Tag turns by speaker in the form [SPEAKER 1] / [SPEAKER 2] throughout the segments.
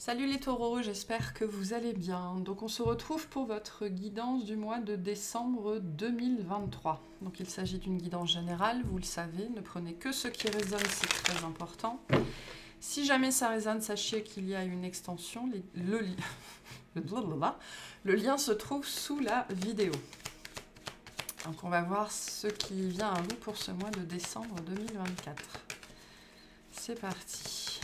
[SPEAKER 1] Salut les taureaux, j'espère que vous allez bien. Donc on se retrouve pour votre guidance du mois de décembre 2023. Donc il s'agit d'une guidance générale, vous le savez, ne prenez que ce qui résonne, c'est très important. Si jamais ça résonne, sachez qu'il y a une extension, le lien se trouve sous la vidéo. Donc on va voir ce qui vient à vous pour ce mois de décembre 2024. C'est parti.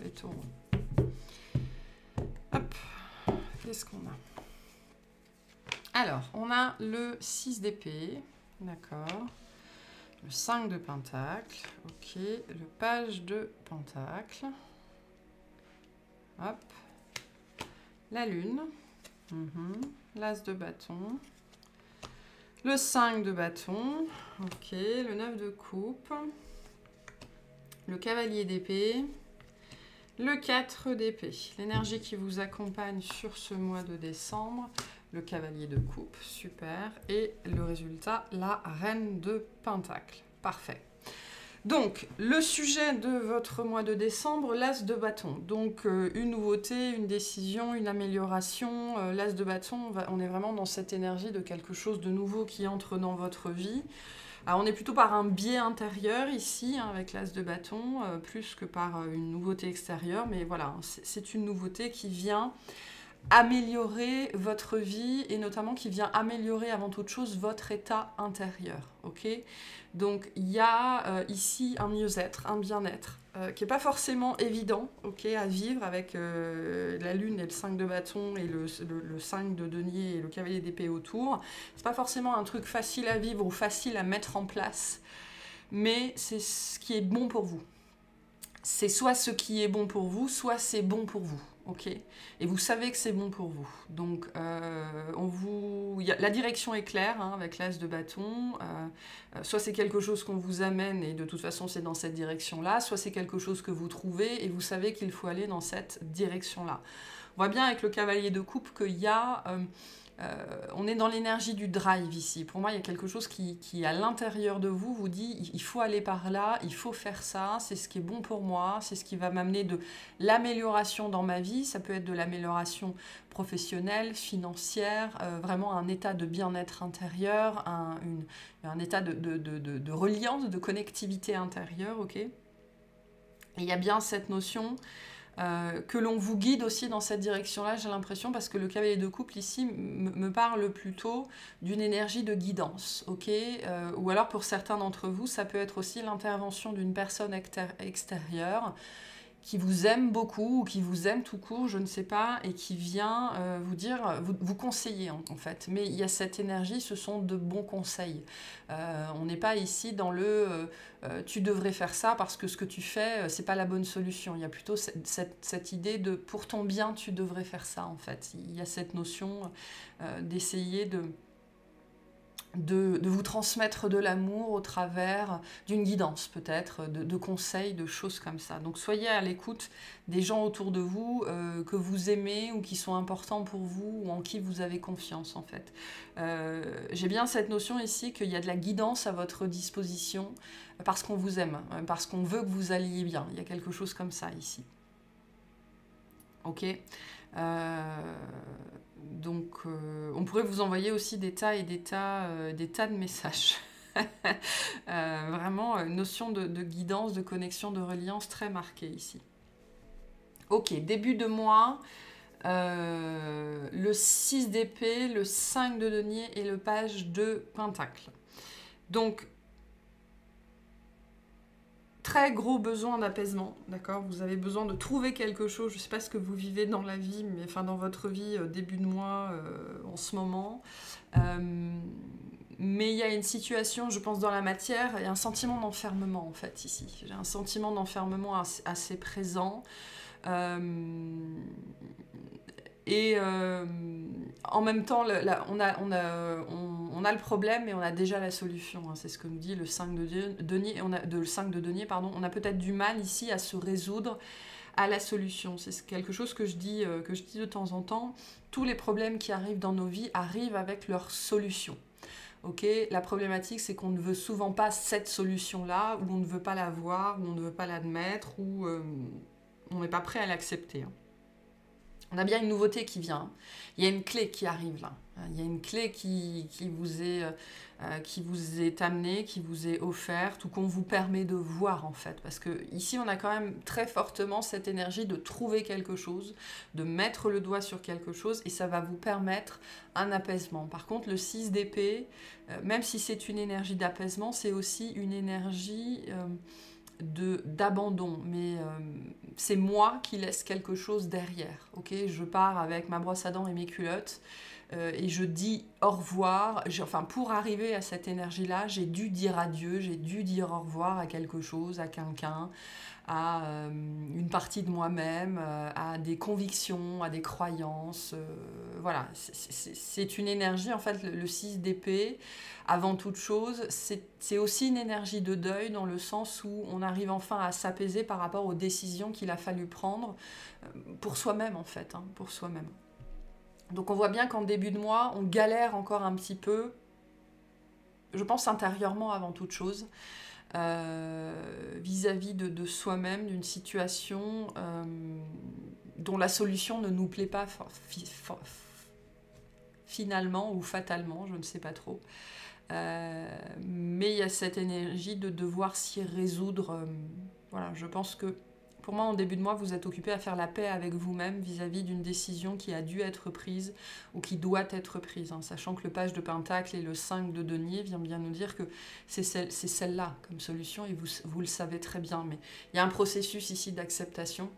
[SPEAKER 1] Les taureaux. Hop, qu'est-ce qu'on a? Alors, on a le 6 d'épée, d'accord, le 5 de pentacle, ok, le page de pentacle, hop, la lune, l'as de bâton, le 5 de bâton, ok, le 9 de coupe, le cavalier d'épée, le 4 d'épée, l'énergie qui vous accompagne sur ce mois de décembre, le cavalier de coupe, super, et le résultat, la reine de pentacle, parfait. Donc, le sujet de votre mois de décembre, l'as de bâton. Donc, une nouveauté, une décision, une amélioration. L'as de bâton, on est vraiment dans cette énergie de quelque chose de nouveau qui entre dans votre vie. Alors, on est plutôt par un biais intérieur ici, hein, avec l'as de bâton, plus que par une nouveauté extérieure. Mais voilà, c'est une nouveauté qui vient améliorer votre vie et notamment qui vient améliorer avant toute chose votre état intérieur. Okay, donc, il y a ici un mieux-être, un bien-être qui n'est pas forcément évident, okay, à vivre avec la lune et le 5 de bâton et le 5 de denier et le cavalier d'épée autour. C'est pas forcément un truc facile à vivre ou facile à mettre en place, mais c'est ce qui est bon pour vous. C'est soit ce qui est bon pour vous, soit c'est bon pour vous. Okay, et vous savez que c'est bon pour vous. Donc, la direction est claire, hein, avec l'as de bâton. Soit c'est quelque chose qu'on vous amène et de toute façon c'est dans cette direction-là, soit c'est quelque chose que vous trouvez et vous savez qu'il faut aller dans cette direction-là. On voit bien avec le cavalier de coupe qu'il y a... on est dans l'énergie du drive ici. Pour moi, il y a quelque chose qui à l'intérieur de vous, vous dit il faut aller par là, il faut faire ça, c'est ce qui est bon pour moi, c'est ce qui va m'amener de l'amélioration dans ma vie. Ça peut être de l'amélioration professionnelle, financière, vraiment un état de bien-être intérieur, un état de reliance, de connectivité intérieure. Okay, et il y a bien cette notion... que l'on vous guide aussi dans cette direction-là, j'ai l'impression, parce que le cavalier de couple ici me parle plutôt d'une énergie de guidance, ok, ou alors pour certains d'entre vous, ça peut être aussi l'intervention d'une personne extérieure qui vous aime beaucoup ou qui vous aime tout court, je ne sais pas, et qui vient vous dire, vous conseiller en fait. Mais il y a cette énergie, ce sont de bons conseils. On n'est pas ici dans le tu devrais faire ça parce que ce que tu fais, c'est pas la bonne solution. Il y a plutôt cette idée de pour ton bien, tu devrais faire ça en fait. Il y a cette notion d'essayer de vous transmettre de l'amour au travers d'une guidance peut-être, de conseils, de choses comme ça. Donc soyez à l'écoute des gens autour de vous que vous aimez ou qui sont importants pour vous ou en qui vous avez confiance en fait. J'ai bien cette notion ici qu'il y a de la guidance à votre disposition parce qu'on vous aime, parce qu'on veut que vous alliez bien. Il y a quelque chose comme ça ici. Ok, donc, on pourrait vous envoyer aussi des tas et des tas de messages. Vraiment, une notion de guidance, de connexion, de reliance très marquée ici. Ok, début de mois, le 6 d'épée, le 5 de denier et le page de pentacle. Donc, très gros besoin d'apaisement, d'accord? Vous avez besoin de trouver quelque chose, je ne sais pas ce que vous vivez dans la vie, mais enfin dans votre vie, début de mois, en ce moment. Mais il y a une situation, je pense, dans la matière, il y a un sentiment d'enfermement, en fait, ici. J'ai un sentiment d'enfermement assez présent. Et en même temps, on a le problème et on a déjà la solution. Hein. C'est ce que nous dit le 5 de denier. Le 5 de denier, pardon. On a peut-être du mal ici à se résoudre à la solution. C'est quelque chose que je dis de temps en temps. Tous les problèmes qui arrivent dans nos vies arrivent avec leur solution. Ok, la problématique, c'est qu'on ne veut souvent pas cette solution-là, ou on ne veut pas la voir, ou on ne veut pas l'admettre, ou on n'est pas prêt à l'accepter. On a bien une nouveauté qui vient. Il y a une clé qui arrive là. Il y a une clé qui vous est amenée, qui vous est offerte, ou qu'on vous permet de voir en fait. Parce que ici, on a quand même très fortement cette énergie de trouver quelque chose, de mettre le doigt sur quelque chose, et ça va vous permettre un apaisement. Par contre, le 6 d'épée, même si c'est une énergie d'apaisement, c'est aussi une énergie d'abandon, mais c'est moi qui laisse quelque chose derrière. Ok, je pars avec ma brosse à dents et mes culottes et je dis au revoir. Enfin, pour arriver à cette énergie-là, j'ai dû dire adieu, j'ai dû dire au revoir à quelque chose, à quelqu'un, à une partie de moi-même, à des convictions, à des croyances. Voilà, c'est une énergie, en fait, le 6 d'épée, avant toute chose, c'est aussi une énergie de deuil dans le sens où on arrive enfin à s'apaiser par rapport aux décisions qu'il a fallu prendre pour soi-même, en fait, hein, pour soi-même. Donc on voit bien qu'en début de mois, on galère encore un petit peu, je pense intérieurement avant toute chose, vis-à-vis de soi-même, d'une situation dont la solution ne nous plaît pas finalement ou fatalement, je ne sais pas trop. Mais il y a cette énergie de devoir s'y résoudre. Voilà, je pense que pour moi, en début de mois, vous êtes occupé à faire la paix avec vous-même vis-à-vis d'une décision qui a dû être prise ou qui doit être prise, hein, sachant que le page de Pentacle et le 5 de denier vient bien nous dire que c'est celle-là comme solution, et vous le savez très bien. Mais il y a un processus ici d'acceptation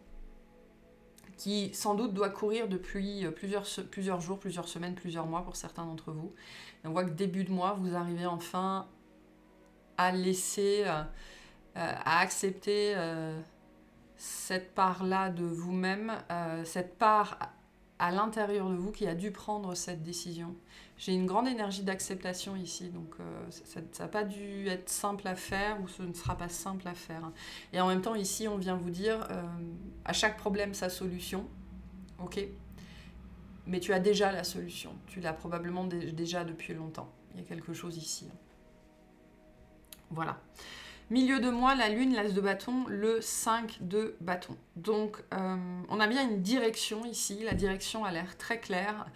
[SPEAKER 1] qui sans doute doit courir depuis plusieurs jours, plusieurs semaines, plusieurs mois pour certains d'entre vous. Et on voit que début de mois, vous arrivez enfin à laisser, à accepter cette part-là de vous-même, cette part à l'intérieur de vous qui a dû prendre cette décision. J'ai une grande énergie d'acceptation ici, donc ça n'a pas dû être simple à faire, ou ce ne sera pas simple à faire. Et en même temps, ici, on vient vous dire, à chaque problème, sa solution, ok ? Mais tu as déjà la solution, tu l'as probablement déjà depuis longtemps. Il y a quelque chose ici. Voilà. Milieu de mois, la lune, l'as de bâton, le 5 de bâton. Donc, on a bien une direction ici. La direction a l'air très claire.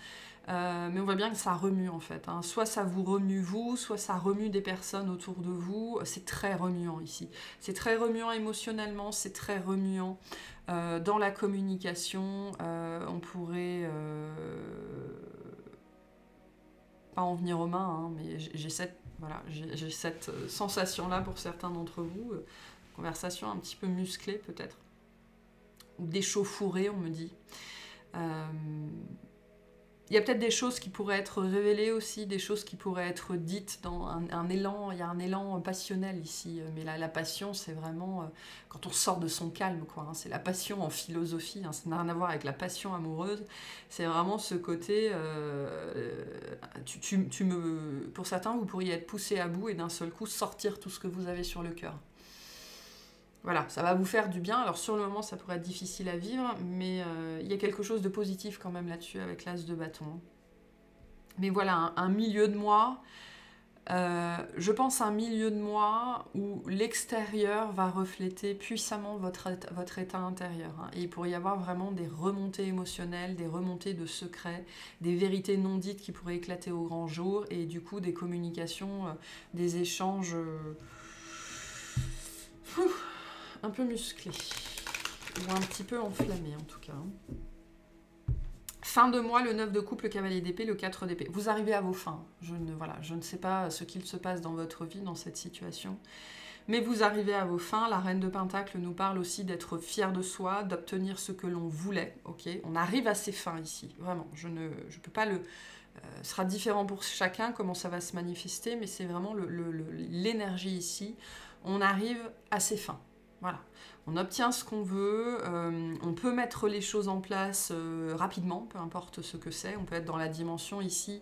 [SPEAKER 1] Mais on voit bien que ça remue, en fait. Hein. Soit ça vous remue vous, soit ça remue des personnes autour de vous. C'est très remuant ici. C'est très remuant émotionnellement, c'est très remuant dans la communication. On pourrait... pas en venir aux mains, hein, mais j'ai cette... Voilà, j'ai cette sensation-là pour certains d'entre vous, conversation un petit peu musclée peut-être, ou d'échauffourée, on me dit. Il y a peut-être des choses qui pourraient être révélées aussi, des choses qui pourraient être dites dans un élan, il y a un élan passionnel ici, mais la passion, c'est vraiment quand on sort de son calme, quoi, hein, c'est la passion en philosophie, hein, ça n'a rien à voir avec la passion amoureuse, c'est vraiment ce côté, pour certains, vous pourriez être poussé à bout et d'un seul coup sortir tout ce que vous avez sur le cœur. Voilà, ça va vous faire du bien. Alors sur le moment, ça pourrait être difficile à vivre, mais il y a quelque chose de positif quand même là-dessus avec l'as de bâton. Mais voilà, un milieu de mois, je pense un milieu de mois où l'extérieur va refléter puissamment votre état intérieur. Hein. Et il pourrait y avoir vraiment des remontées émotionnelles, des remontées de secrets, des vérités non dites qui pourraient éclater au grand jour, et du coup des communications, des échanges... un peu musclé, ou un petit peu enflammé en tout cas. Fin de mois, le 9 de coupe, le cavalier d'épée, le 4 d'épée. Vous arrivez à vos fins. Je ne sais pas ce qu'il se passe dans votre vie, dans cette situation. Mais vous arrivez à vos fins. La reine de Pentacle nous parle aussi d'être fier de soi, d'obtenir ce que l'on voulait. Okay, on arrive à ses fins ici. Vraiment, je peux pas le... ce sera différent pour chacun, comment ça va se manifester, mais c'est vraiment l'énergie ici. On arrive à ses fins. Voilà, on obtient ce qu'on veut, on peut mettre les choses en place rapidement, peu importe ce que c'est, on peut être dans la dimension ici,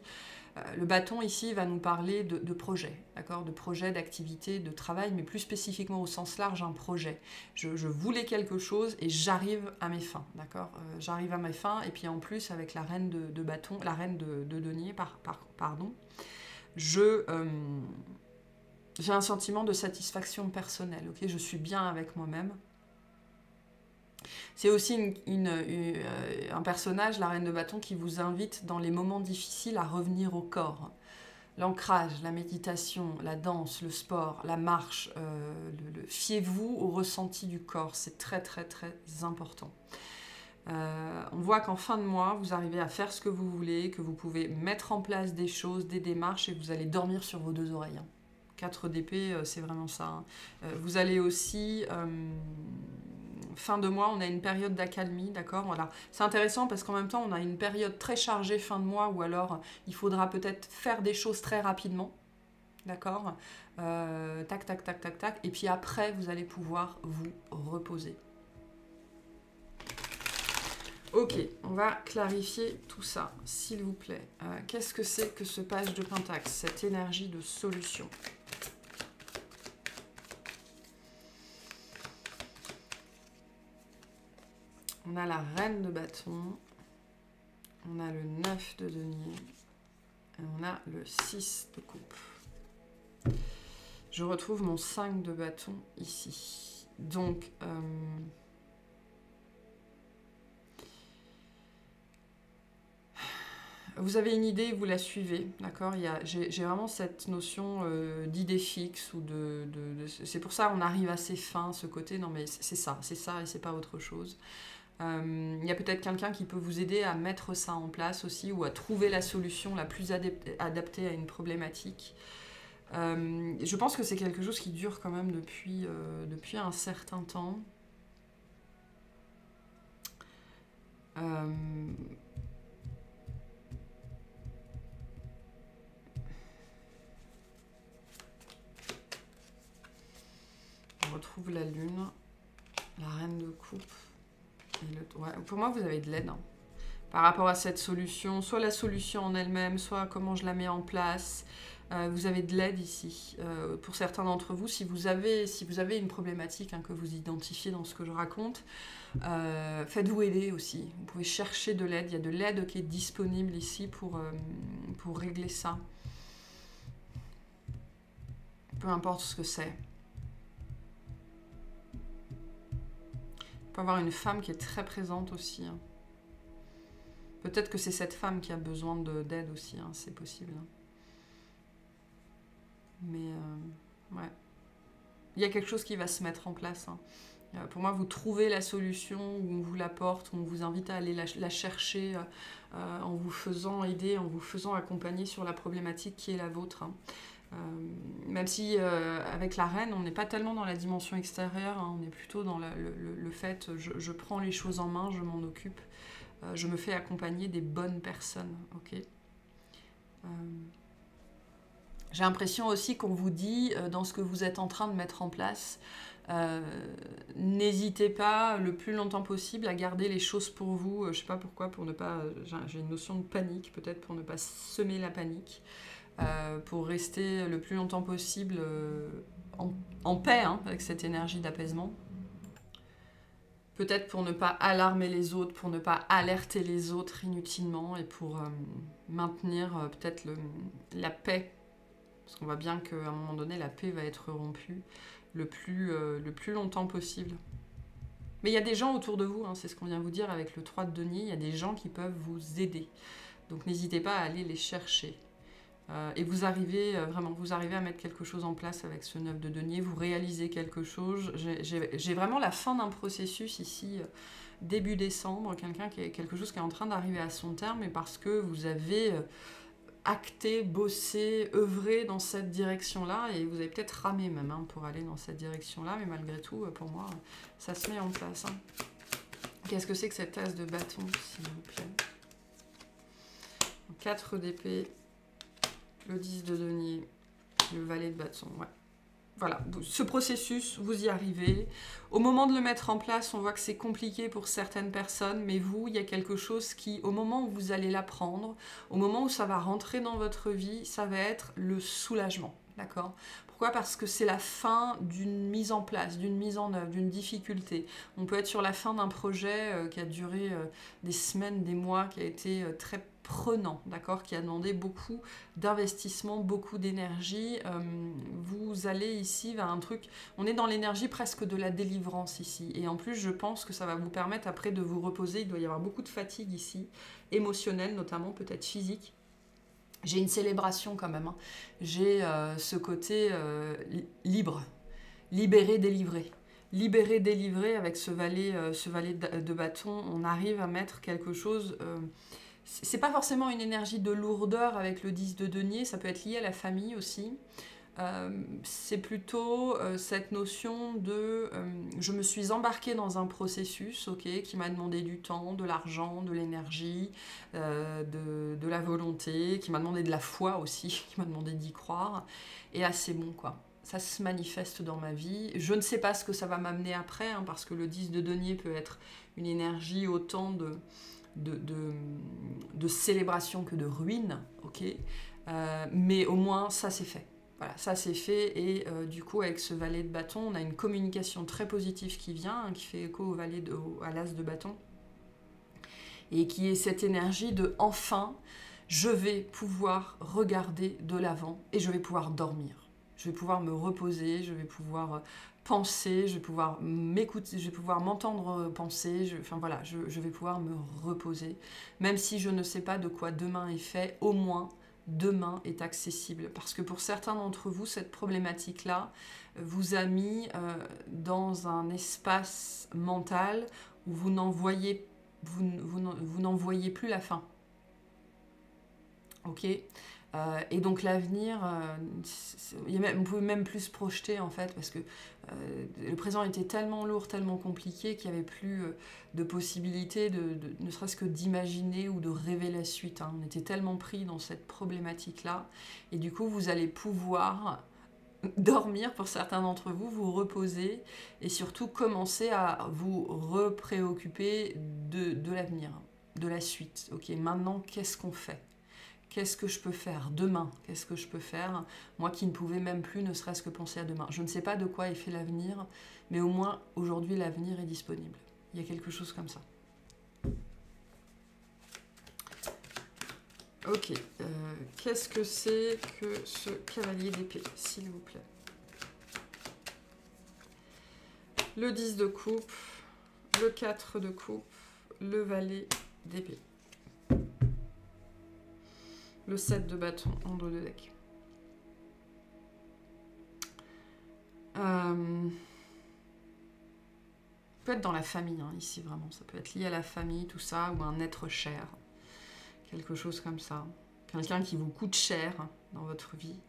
[SPEAKER 1] le bâton ici va nous parler de projet, d'accord, de projet, d'activité, de travail, mais plus spécifiquement au sens large, un projet. Je voulais quelque chose et j'arrive à mes fins, d'accord, j'arrive à mes fins, et puis en plus avec la reine de bâton, la reine de denier, pardon, j'ai un sentiment de satisfaction personnelle, ok, je suis bien avec moi-même. C'est aussi un personnage, la Reine de Bâton, qui vous invite dans les moments difficiles à revenir au corps. L'ancrage, la méditation, la danse, le sport, la marche, fiez-vous au ressenti du corps, c'est très très très important. On voit qu'en fin de mois, vous arrivez à faire ce que vous voulez, que vous pouvez mettre en place des choses, des démarches, et vous allez dormir sur vos 2 oreilles. 4 d'épée, c'est vraiment ça. Hein. Vous allez aussi... fin de mois, on a une période d'accalmie, d'accord, voilà. C'est intéressant parce qu'en même temps, on a une période très chargée fin de mois, ou alors il faudra peut-être faire des choses très rapidement, d'accord, tac, tac, tac, tac, tac, et puis après, vous allez pouvoir vous reposer. Ok, on va clarifier tout ça, s'il vous plaît. Qu'est-ce que c'est que ce page de Pentacle, cette énergie de solution ? On a la Reine de Bâton, on a le 9 de denier, et on a le 6 de coupe. Je retrouve mon 5 de bâton ici. Donc, vous avez une idée, vous la suivez, d'accord. J'ai vraiment cette notion d'idée fixe, ou c'est pour ça qu'on arrive à ces fins, ce côté, non mais c'est ça et c'est pas autre chose. Il y a peut-être quelqu'un qui peut vous aider à mettre ça en place aussi, ou à trouver la solution la plus adaptée à une problématique. Je pense que c'est quelque chose qui dure quand même depuis un certain temps. On retrouve la lune, la reine de coupe. Ouais, pour moi, vous avez de l'aide hein, par rapport à cette solution, soit la solution en elle-même, soit comment je la mets en place. Vous avez de l'aide ici. Pour certains d'entre vous, si vous avez une problématique hein, que vous identifiez dans ce que je raconte, faites-vous aider aussi. Vous pouvez chercher de l'aide. Il y a de l'aide qui est disponible ici pour régler ça. Peu importe ce que c'est. Il peut y avoir une femme qui est très présente aussi. Hein. Peut-être que c'est cette femme qui a besoin d'aide aussi, hein, c'est possible. Hein. Mais, ouais. Il y a quelque chose qui va se mettre en place. Hein. Pour moi, vous trouvez la solution, ou on vous l'apporte, on vous invite à aller la chercher en vous faisant aider, en vous faisant accompagner sur la problématique qui est la vôtre. Hein. Même si avec la reine, on n'est pas tellement dans la dimension extérieure, hein, on est plutôt dans le fait, je prends les choses en main, je m'en occupe, je me fais accompagner des bonnes personnes. Okay. J'ai l'impression aussi qu'on vous dit, dans ce que vous êtes en train de mettre en place, n'hésitez pas le plus longtemps possible à garder les choses pour vous. Je ne sais pas pourquoi, pour ne pas... J'ai une notion de panique, peut-être pour ne pas semer la panique. Pour rester le plus longtemps possible en paix hein, avec cette énergie d'apaisement. Peut-être pour ne pas alarmer les autres, pour ne pas alerter les autres inutilement, et pour maintenir peut-être la paix. Parce qu'on voit bien qu'à un moment donné, la paix va être rompue le plus longtemps possible. Mais il y a des gens autour de vous, hein, c'est ce qu'on vient vous dire avec le 3 de denier, il y a des gens qui peuvent vous aider. Donc n'hésitez pas à aller les chercher. Et vous arrivez à mettre quelque chose en place avec ce 9 de denier, vous réalisez quelque chose. J'ai vraiment la fin d'un processus ici, début décembre, quelque chose qui est en train d'arriver à son terme, et parce que vous avez acté, bossé, œuvré dans cette direction-là, et vous avez peut-être ramé même hein, pour aller dans cette direction-là, mais malgré tout, pour moi, ça se met en place. Hein. Qu'est-ce que c'est que cette as de bâton, s'il vous plaît? 4 d'épée. Le 10 de denier, le valet de bâton, ouais. Voilà, ce processus, vous y arrivez. Au moment de le mettre en place, on voit que c'est compliqué pour certaines personnes, mais vous, il y a quelque chose qui, au moment où vous allez l'apprendre, au moment où ça va rentrer dans votre vie, ça va être le soulagement, d'accord ? Pourquoi ? Parce que c'est la fin d'une mise en place, d'une mise en œuvre, d'une difficulté. On peut être sur la fin d'un projet qui a duré des semaines, des mois, qui a été très prenant, d'accord, qui a demandé beaucoup d'investissement, beaucoup d'énergie. Vous allez ici vers un truc, on est dans l'énergie presque de la délivrance ici. Et en plus, je pense que ça va vous permettre après de vous reposer. Il doit y avoir beaucoup de fatigue ici, émotionnelle notamment, peut-être physique. J'ai une célébration quand même, hein. J'ai ce côté libre, libéré, délivré. Libéré, délivré, avec ce valet de bâton, on arrive à mettre quelque chose... c'est pas forcément une énergie de lourdeur avec le 10 de denier, ça peut être lié à la famille aussi. C'est plutôt cette notion de... je me suis embarquée dans un processus, ok, qui m'a demandé du temps, de l'argent, de l'énergie, de la volonté, qui m'a demandé de la foi aussi, qui m'a demandé d'y croire. Et là, c'est bon, quoi. Ça se manifeste dans ma vie. Je ne sais pas ce que ça va m'amener après, hein, parce que le 10 de denier peut être une énergie autant de célébration que de ruine, ok, mais au moins, ça c'est fait. Voilà, ça c'est fait, et du coup, avec ce valet de bâton, on a une communication très positive qui vient, hein, qui fait écho à l'as de bâton, et qui est cette énergie de enfin, je vais pouvoir regarder de l'avant, et je vais pouvoir dormir. Je vais pouvoir me reposer, je vais pouvoir penser, je vais pouvoir m'écouter, je vais pouvoir m'entendre penser, enfin voilà, je vais pouvoir me reposer. Même si je ne sais pas de quoi demain est fait, au moins demain est accessible. Parce que pour certains d'entre vous, cette problématique-là vous a mis dans un espace mental où vous n'en voyez plus la fin. Ok ? Et donc l'avenir, vous pouvez même plus se projeter en fait, parce que le présent était tellement lourd, tellement compliqué qu'il n'y avait plus de possibilité ne serait-ce que d'imaginer ou de rêver la suite, hein. On était tellement pris dans cette problématique-là, et du coup vous allez pouvoir dormir pour certains d'entre vous, vous reposer, et surtout commencer à vous repréoccuper de l'avenir, de la suite. Ok, maintenant qu'est-ce qu'on fait ? Qu'est-ce que je peux faire demain? Qu'est-ce que je peux faire? Moi qui ne pouvais même plus ne serait-ce que penser à demain. Je ne sais pas de quoi est fait l'avenir, mais au moins aujourd'hui l'avenir est disponible. Il y a quelque chose comme ça. Ok, qu'est-ce que c'est que ce cavalier d'épée, s'il vous plaît? Le 10 de coupe, le 4 de coupe, le valet d'épée. Le 7 de bâton en dos de deck. Peut être dans la famille, hein, ici, vraiment. Ça peut être lié à la famille, tout ça, ou un être cher. Quelque chose comme ça. Quelqu'un qui vous coûte cher dans votre vie.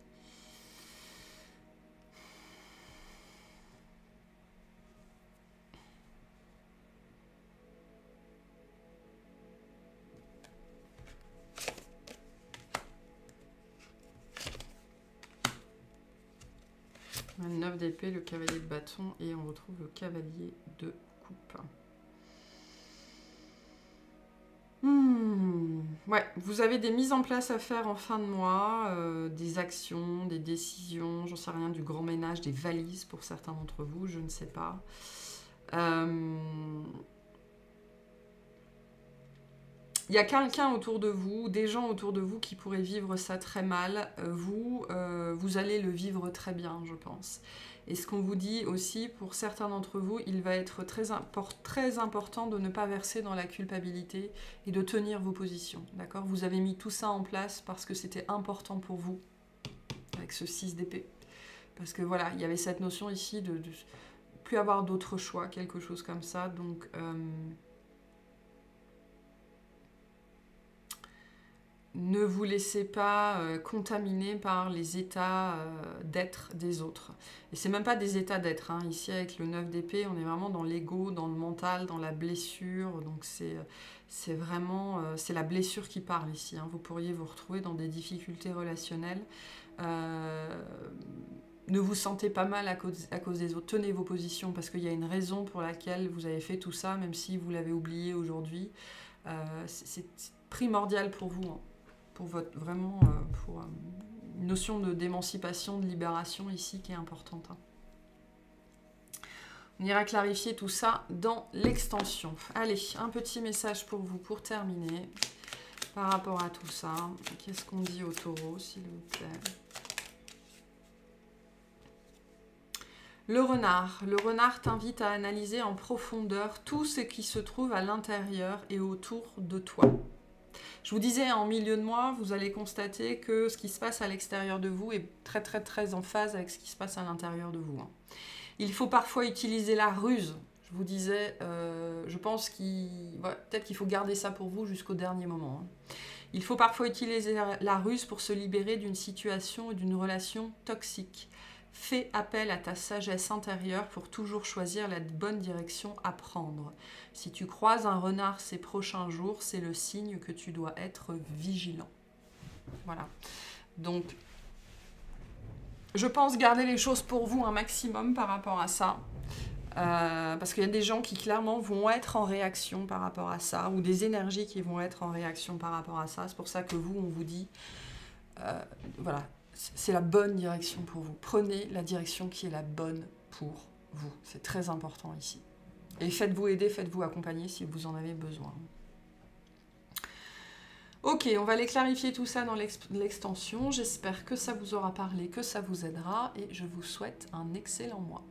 [SPEAKER 1] Le 9 d'épée, le cavalier de bâton, et on retrouve le cavalier de coupe. Ouais, vous avez des mises en place à faire en fin de mois, des actions, des décisions, j'en sais rien, du grand ménage, des valises pour certains d'entre vous, je ne sais pas. Il y a quelqu'un autour de vous, des gens autour de vous qui pourraient vivre ça très mal. Vous allez le vivre très bien, je pense. Et ce qu'on vous dit aussi, pour certains d'entre vous, il va être très important de ne pas verser dans la culpabilité et de tenir vos positions. D'accord ? Vous avez mis tout ça en place parce que c'était important pour vous, avec ce 6 d'épée. Parce que voilà, il y avait cette notion ici de plus avoir d'autre choix, quelque chose comme ça. Donc... ne vous laissez pas contaminer par les états d'être des autres. Et c'est même pas des états d'être, hein. Ici, avec le 9 d'épée, on est vraiment dans l'ego, dans le mental, dans la blessure. Donc c'est vraiment... c'est la blessure qui parle ici, hein. Vous pourriez vous retrouver dans des difficultés relationnelles. Ne vous sentez pas mal à cause des autres. Tenez vos positions, parce qu'il y a une raison pour laquelle vous avez fait tout ça, même si vous l'avez oublié aujourd'hui. C'est primordial pour vous, hein. Pour vraiment pour une notion d'émancipation, de libération ici qui est importante, hein. On ira clarifier tout ça dans l'extension. Allez, un petit message pour vous pour terminer. par rapport à tout ça? Qu'est-ce qu'on dit au taureau, s'il vous plaît? Le renard t'invite à analyser en profondeur tout ce qui se trouve à l'intérieur et autour de toi. Je vous disais, en milieu de mois, vous allez constater que ce qui se passe à l'extérieur de vous est très très très en phase avec ce qui se passe à l'intérieur de vous. Il faut parfois utiliser la ruse. Je vous disais, je pense peut-être qu'il faut garder ça pour vous jusqu'au dernier moment. Il faut parfois utiliser la ruse pour se libérer d'une situation ou d'une relation toxique. Fais appel à ta sagesse intérieure pour toujours choisir la bonne direction à prendre. Si tu croises un renard ces prochains jours, c'est le signe que tu dois être vigilant. Voilà. Donc, je pense garder les choses pour vous un maximum par rapport à ça. Parce qu'il y a des gens qui clairement vont être en réaction par rapport à ça, ou des énergies qui vont être en réaction par rapport à ça. C'est pour ça que vous, on vous dit, voilà, c'est la bonne direction pour vous. Prenez la direction qui est la bonne pour vous. C'est très important ici. Et faites-vous aider, faites-vous accompagner si vous en avez besoin. Ok, on va aller clarifier tout ça dans l'extension. J'espère que ça vous aura parlé, que ça vous aidera, et je vous souhaite un excellent mois.